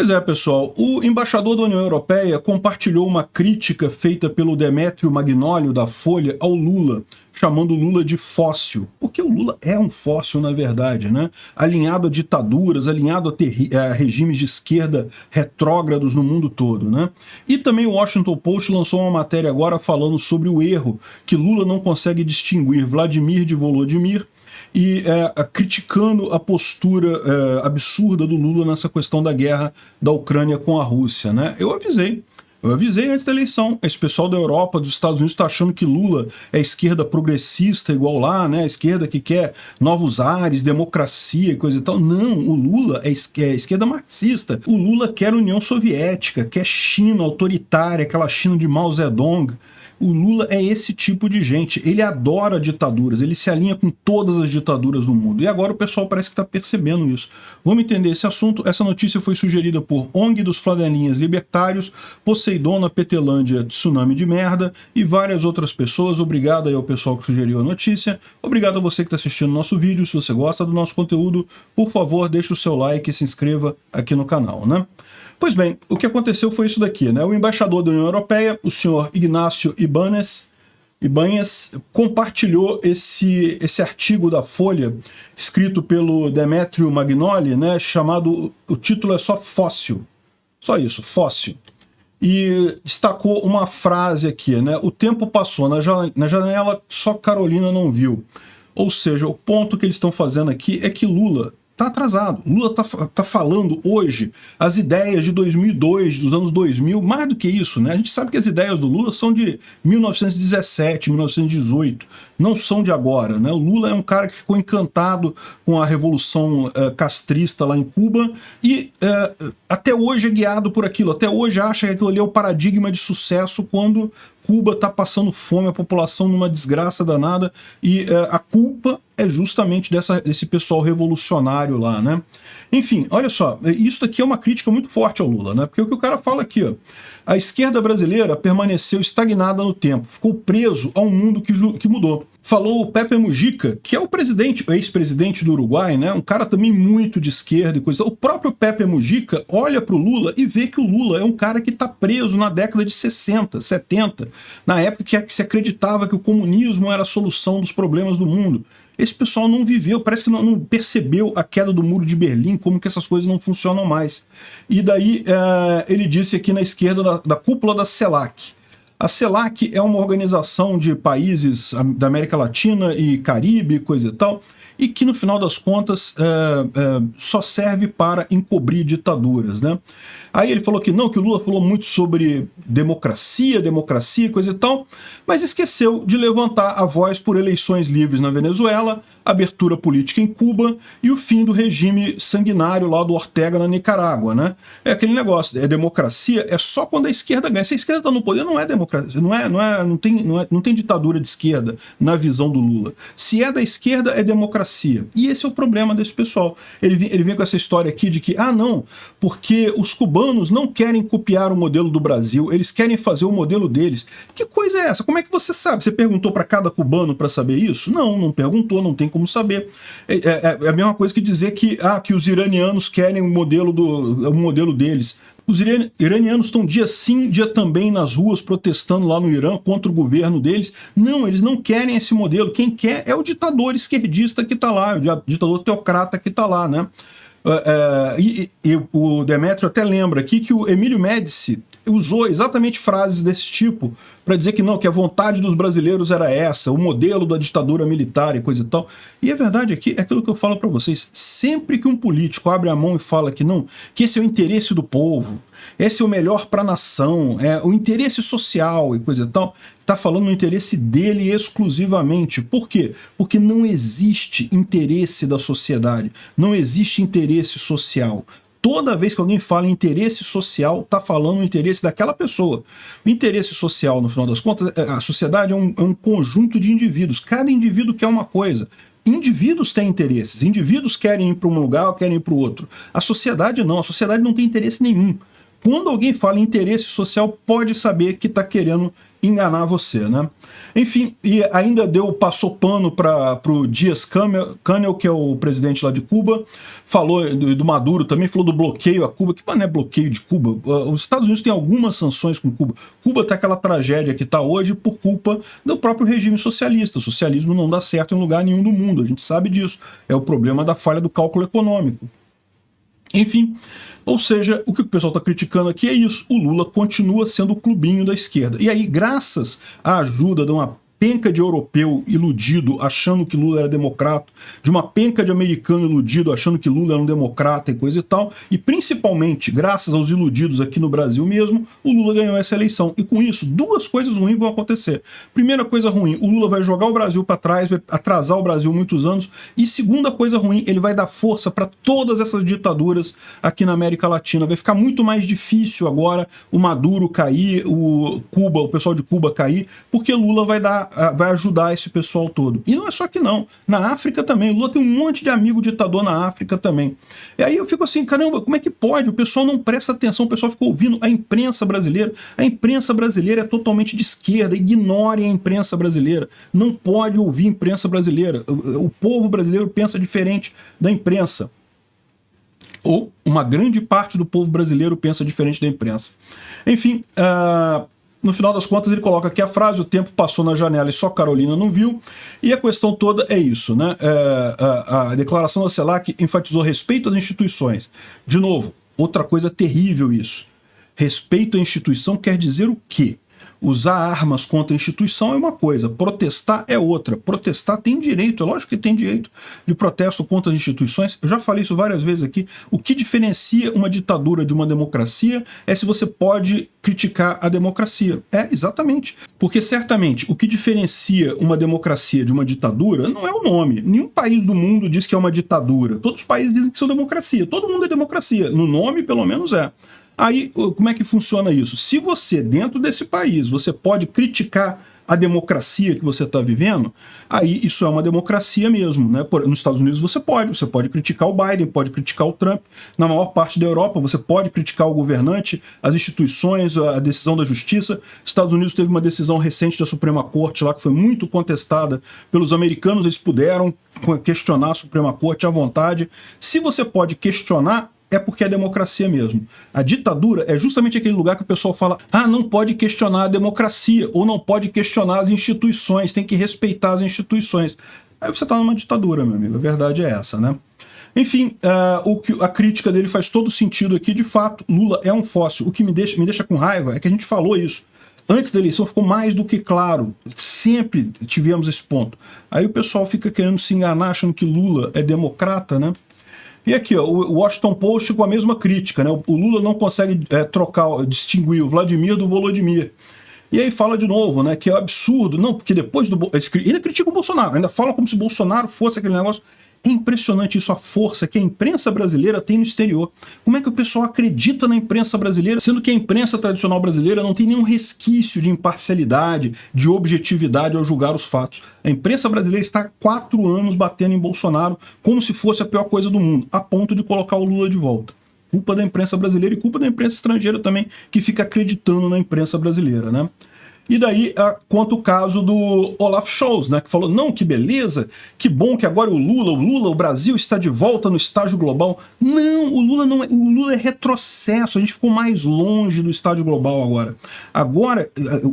Pois é, pessoal, o embaixador da União Europeia compartilhou uma crítica feita pelo Demetrio Magnolio da Folha ao Lula, chamando o Lula de fóssil, porque o Lula é um fóssil, na verdade, né? Alinhado a ditaduras, alinhado a regimes de esquerda retrógrados no mundo todo, né? E também o Washington Post lançou uma matéria agora falando sobre o erro que Lula não consegue distinguir Vladimir de Volodymyr, e criticando a postura absurda do Lula nessa questão da guerra da Ucrânia com a Rússia, né? Eu avisei antes da eleição. Esse pessoal da Europa, dos Estados Unidos, está achando que Lula é esquerda progressista igual lá, né? Esquerda que quer novos ares, democracia e coisa e tal. Não, o Lula é esquerda marxista. O Lula quer União Soviética, quer China autoritária, aquela China de Mao Zedong. O Lula é esse tipo de gente, ele adora ditaduras, ele se alinha com todas as ditaduras do mundo. E agora o pessoal parece que está percebendo isso. Vamos entender esse assunto. Essa notícia foi sugerida por ONG dos Flanelinhas Libertários, Poseidona, Petelândia, Tsunami de Merda e várias outras pessoas. Obrigado aí ao pessoal que sugeriu a notícia. Obrigado a você que está assistindo o nosso vídeo. Se você gosta do nosso conteúdo, por favor, deixe o seu like e se inscreva aqui no canal, né? Pois bem, o que aconteceu foi isso daqui, né? O embaixador da União Europeia, o senhor Ignacio Ibáñez, compartilhou esse artigo da Folha, escrito pelo Demetrio Magnolio, né? Chamado, o título é só Fóssil. Só isso, Fóssil. E destacou uma frase aqui, né? O tempo passou na janela, só Carolina não viu. Ou seja, o ponto que eles estão fazendo aqui é que Lula está atrasado. Lula tá falando hoje as ideias de 2002, dos anos 2000, mais do que isso, né? A gente sabe que as ideias do Lula são de 1917, 1918, não são de agora, né? O Lula é um cara que ficou encantado com a revolução castrista lá em Cuba e até hoje é guiado por aquilo, até hoje acha que aquilo ali é o paradigma de sucesso quando Cuba está passando fome, a população numa desgraça danada, e a culpa é justamente desse pessoal revolucionário lá, né? Enfim, olha só, isso daqui é uma crítica muito forte ao Lula, né? Porque o que o cara fala aqui, ó, a esquerda brasileira permaneceu estagnada no tempo, ficou preso a um mundo que mudou. Falou o Pepe Mujica, que é o ex-presidente do Uruguai, né? Um cara também muito de esquerda e coisa. O próprio Pepe Mujica olha para o Lula e vê que o Lula é um cara que está preso na década de 60, 70, na época que se acreditava que o comunismo era a solução dos problemas do mundo. Esse pessoal não viveu, parece que não percebeu a queda do Muro de Berlim, como que essas coisas não funcionam mais. E daí ele disse aqui na esquerda da cúpula da CELAC. A CELAC é uma organização de países da América Latina e Caribe, coisa e tal, e que no final das contas só serve para encobrir ditaduras, né? Aí ele falou que não, que o Lula falou muito sobre democracia, coisa e tal, mas esqueceu de levantar a voz por eleições livres na Venezuela, abertura política em Cuba e o fim do regime sanguinário lá do Ortega na Nicarágua, né? É aquele negócio, democracia é só quando a esquerda ganha. Se a esquerda está no poder, não é democracia, não tem ditadura de esquerda na visão do Lula. Se é da esquerda, é democracia. E esse é o problema desse pessoal. Ele vem com essa história aqui de que, não, porque os cubanos não querem copiar o modelo do Brasil, eles querem fazer o modelo deles. Que coisa é essa? Como é que você sabe? Você perguntou para cada cubano para saber isso? Não perguntou, não tem como saber. É a mesma coisa que dizer que os iranianos querem o modelo deles. Os iranianos estão dia sim, dia também nas ruas protestando lá no Irã contra o governo deles. Não, eles não querem esse modelo. Quem quer é o ditador esquerdista que está lá, o ditador teocrata que está lá, né? E o Demetrio até lembra aqui que o Emílio Médici usou exatamente frases desse tipo para dizer que não, que a vontade dos brasileiros era essa, o modelo da ditadura militar e coisa e tal. E a verdade aqui é aquilo que eu falo para vocês, sempre que um político abre a mão e fala que não, que esse é o interesse do povo, esse é o melhor para a nação, é o interesse social e coisa e tal, está falando no interesse dele exclusivamente. Por quê? Porque não existe interesse da sociedade, não existe interesse social. Toda vez que alguém fala em interesse social, está falando no interesse daquela pessoa. O interesse social, no final das contas, a sociedade é um conjunto de indivíduos. Cada indivíduo quer uma coisa. Indivíduos têm interesses. Indivíduos querem ir para um lugar ou querem ir para o outro. A sociedade não tem interesse nenhum. quando alguém fala em interesse social, pode saber que está querendo enganar você, né? Enfim, e ainda passou pano para o Díaz-Canel, que é o presidente lá de Cuba, falou do Maduro também, falou do bloqueio a Cuba. Que não é bloqueio de Cuba? Os Estados Unidos têm algumas sanções com Cuba. Cuba tá aquela tragédia que está hoje por culpa do próprio regime socialista. O socialismo não dá certo em lugar nenhum do mundo, a gente sabe disso. É o problema da falha do cálculo econômico. Enfim, ou seja, o que o pessoal está criticando aqui é isso. O Lula continua sendo o clubinho da esquerda. E aí, graças à ajuda de uma penca de europeu iludido achando que Lula era democrata, de uma penca de americano iludido achando que Lula era um democrata e coisa e tal, e principalmente graças aos iludidos aqui no Brasil mesmo, o Lula ganhou essa eleição. E com isso, duas coisas ruins vão acontecer. Primeira coisa ruim, o Lula vai jogar o Brasil para trás, vai atrasar o Brasil muitos anos, e segunda coisa ruim, ele vai dar força para todas essas ditaduras aqui na América Latina. Vai ficar muito mais difícil agora o Maduro cair, o pessoal de Cuba cair, porque Lula vai ajudar esse pessoal todo. E não é só aqui não, na África também. O Lula tem um monte de amigo ditador na África também. E aí eu fico assim, caramba, como é que pode? O pessoal não presta atenção, o pessoal fica ouvindo a imprensa brasileira. A imprensa brasileira é totalmente de esquerda, ignorem a imprensa brasileira. Não pode ouvir a imprensa brasileira. O povo brasileiro pensa diferente da imprensa. Ou uma grande parte do povo brasileiro pensa diferente da imprensa. Enfim, no final das contas, ele coloca aqui a frase: o tempo passou na janela e só Carolina não viu. E a questão toda é isso, né? A declaração da CELAC enfatizou respeito às instituições. De novo, outra coisa terrível isso. Respeito à instituição quer dizer o quê? Usar armas contra a instituição é uma coisa, protestar é outra. Protestar tem direito, é lógico que tem direito de protesto contra as instituições. Eu já falei isso várias vezes aqui. O que diferencia uma ditadura de uma democracia é se você pode criticar a democracia. É, exatamente. Porque certamente o que diferencia uma democracia de uma ditadura não é o nome. Nenhum país do mundo diz que é uma ditadura. Todos os países dizem que são democracia. Todo mundo é democracia. No nome, pelo menos, é. Aí, como é que funciona isso? Se você, dentro desse país, você pode criticar a democracia que você está vivendo, aí isso é uma democracia mesmo, né? Nos Estados Unidos você pode criticar o Biden, pode criticar o Trump. Na maior parte da Europa você pode criticar o governante, as instituições, a decisão da justiça. Estados Unidos teve uma decisão recente da Suprema Corte lá que foi muito contestada pelos americanos, eles puderam questionar a Suprema Corte à vontade. Se você pode questionar, é porque é democracia mesmo. A ditadura é justamente aquele lugar que o pessoal fala: ah, não pode questionar a democracia, ou não pode questionar as instituições, tem que respeitar as instituições. Aí você está numa ditadura, meu amigo, a verdade é essa, né? Enfim, a crítica dele faz todo sentido aqui, de fato, Lula é um fóssil. O que me deixa com raiva é que a gente falou isso. Antes da eleição ficou mais do que claro, sempre tivemos esse ponto. Aí o pessoal fica querendo se enganar, achando que Lula é democrata, né? E aqui, ó, o Washington Post com a mesma crítica, né? O Lula não consegue distinguir o Vladimir do Volodymyr. E aí fala de novo, né, que é absurdo. Não, porque depois do... Ainda critica o Bolsonaro, ainda fala como se o Bolsonaro fosse aquele negócio. É impressionante isso, a força que a imprensa brasileira tem no exterior. Como é que o pessoal acredita na imprensa brasileira, sendo que a imprensa tradicional brasileira não tem nenhum resquício de imparcialidade, de objetividade ao julgar os fatos. A imprensa brasileira está há 4 anos batendo em Bolsonaro como se fosse a pior coisa do mundo, a ponto de colocar o Lula de volta. Culpa da imprensa brasileira e culpa da imprensa estrangeira também, que fica acreditando na imprensa brasileira, né? E daí, quanto o caso do Olaf Scholz, né, que falou: não, que beleza, que bom que agora o Lula, o Brasil está de volta no estágio global. Não, o Lula é retrocesso, a gente ficou mais longe do estágio global agora. Agora,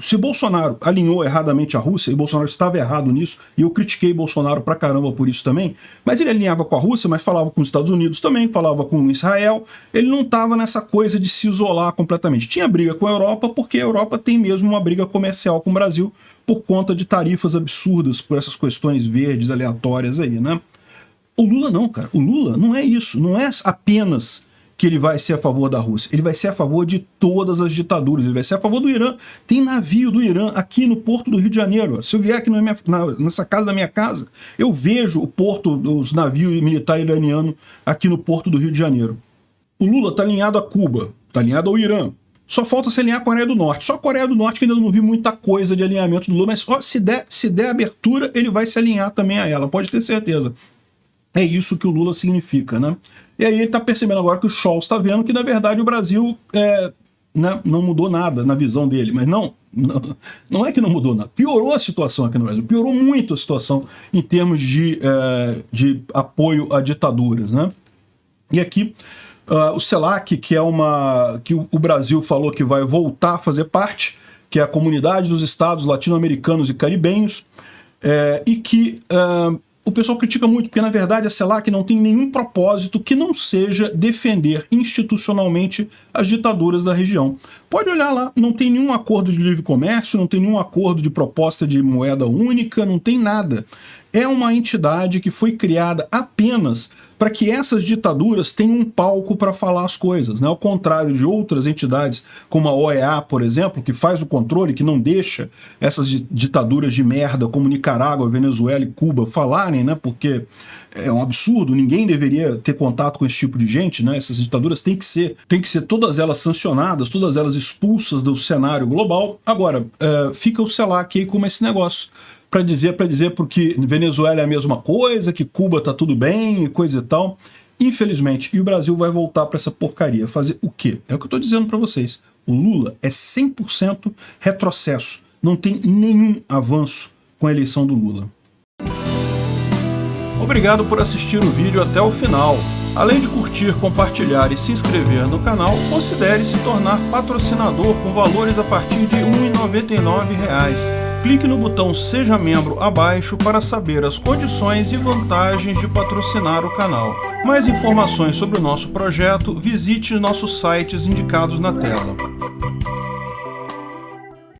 se Bolsonaro alinhou erradamente a Rússia, e Bolsonaro estava errado nisso, e eu critiquei Bolsonaro pra caramba por isso também, mas ele alinhava com a Rússia, mas falava com os Estados Unidos também, falava com Israel, ele não estava nessa coisa de se isolar completamente. Tinha briga com a Europa, porque a Europa tem mesmo uma briga comercial com o Brasil por conta de tarifas absurdas, por essas questões verdes aleatórias aí, né? O Lula não, cara. O Lula não é isso. Não é apenas que ele vai ser a favor da Rússia. Ele vai ser a favor de todas as ditaduras. Ele vai ser a favor do Irã. Tem navio do Irã aqui no porto do Rio de Janeiro. Se eu vier aqui nessa casa da minha casa, eu vejo o porto dos navios militares iranianos aqui no porto do Rio de Janeiro. O Lula está alinhado a Cuba, está alinhado ao Irã. Só falta se alinhar a Coreia do Norte. Só a Coreia do Norte que ainda não vi muita coisa de alinhamento do Lula, mas se der abertura, ele vai se alinhar também a ela, pode ter certeza. É isso que o Lula significa, né? E aí ele está percebendo agora que o Scholz está vendo que, na verdade, o Brasil né, não mudou nada na visão dele. Mas não é que não mudou nada. Piorou a situação aqui no Brasil. Piorou muito a situação em termos de apoio a ditaduras, né? E aqui o CELAC, que o Brasil falou que vai voltar a fazer parte, que é a Comunidade dos Estados Latino-Americanos e Caribenhos, e que o pessoal critica muito, porque na verdade a CELAC não tem nenhum propósito que não seja defender institucionalmente as ditaduras da região. Pode olhar lá, não tem nenhum acordo de livre comércio, não tem nenhum acordo de proposta de moeda única, não tem nada. É uma entidade que foi criada apenas para que essas ditaduras tenham um palco para falar as coisas, né? Ao contrário de outras entidades, como a OEA, por exemplo, que faz o controle, que não deixa essas ditaduras de merda como Nicarágua, Venezuela e Cuba falarem, né? Porque é um absurdo, ninguém deveria ter contato com esse tipo de gente, né? Essas ditaduras têm que ser todas elas sancionadas, todas elas expulsas do cenário global. Agora, fica o CELAC aí como esse negócio, para dizer porque Venezuela é a mesma coisa, que Cuba tá tudo bem e coisa e tal. Infelizmente, e o Brasil vai voltar para essa porcaria. Fazer o quê? É o que eu tô dizendo para vocês. O Lula é 100% retrocesso. Não tem nenhum avanço com a eleição do Lula. Obrigado por assistir o vídeo até o final. Além de curtir, compartilhar e se inscrever no canal, considere se tornar patrocinador com valores a partir de R$ 1,99. Clique no botão Seja Membro abaixo para saber as condições e vantagens de patrocinar o canal. Mais informações sobre o nosso projeto, visite nossos sites indicados na tela.